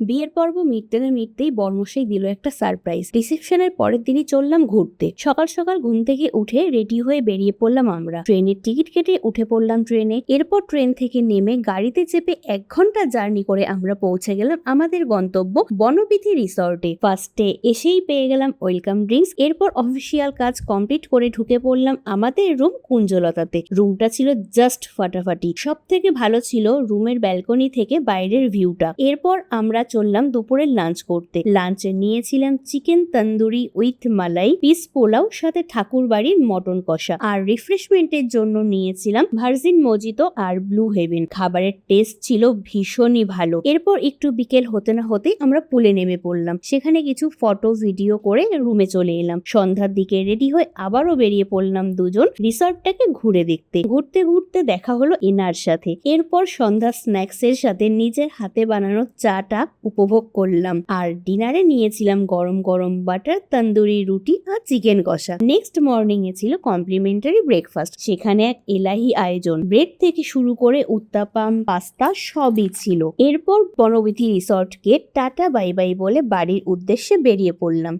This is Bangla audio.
বিয়ের পর্ব মিটতে না মিটতেই বর্মশাই দিল একটা সারপ্রাইজ। রিসেপশনের পরের দিনই চললাম ঘুরতে। সকাল সকাল ঘুম থেকে উঠে রেডি হয়ে বেরিয়ে পড়লাম আমরা। ট্রেনের টিকিট কেটে উঠে পড়লাম ট্রেনে। এরপর ট্রেন থেকে নেমে গাড়িতে চেপে 1 ঘন্টা জার্নি করে আমরা পৌঁছে গেলাম আমাদের গন্তব্য বনবিথি রিসর্টে। ফার্স্টে এসেই পেয়ে গেলাম ওয়েলকাম ড্রিঙ্কস। এরপর অফিসিয়াল কাজ কমপ্লিট করে ঢুকে পড়লাম আমাদের রুম কুঞ্জলতাতে। রুমটা ছিল জাস্ট ফাটাফাটি। সব থেকে ভালো ছিল রুমের ব্যালকনি থেকে বাইরের ভিউটা। এরপর আমরা চললাম দুপুরের লাঞ্চ করতে। লাঞ্চে নিয়েছিলাম chicken tandoori with malai, piece pulao, সাথে ঠাকুর বাড়ির মটন কষা। আর রিফ্রেশমেন্টের জন্য নিয়েছিলাম ভার্জিন মজিতো আর ব্লু হেভেন। খাবারের টেস্ট ছিল ভীষণই ভালো। এরপর একটু বিকেল হতে না হতেই আমরা পুলে নেমে পড়লাম। সেখানে কিছু ফটো ভিডিও করে রুমে চলে এলাম। সন্ধ্যার দিকে রেডি হয়ে আবারও বেরিয়ে পড়লাম দুজন রিসর্টটাকে ঘুরে দেখতে। ঘুরতে ঘুরতে দেখা হলো এনার সাথে। এরপর সন্ধ্যা স্ন্যাক্স এর সাথে নিজের হাতে বানানো চাটা উপভোগ করলাম। আর ডিনারে নিয়েছিলাম গরম গরম বাটার তন্দুরি রুটি আর চিকেন কষা। নেক্সট মর্নিং এ ছিল কমপ্লিমেন্টারি ব্রেকফাস্ট। সেখানে এক এলাহি আয়োজন। ব্রেড থেকে শুরু করে উত্তাপাম, পাস্তা সবই ছিল। এরপর বনবিথি রিসর্টকে টাটা বাই বাই বলে বাড়ির উদ্দেশ্যে বেরিয়ে পড়লাম।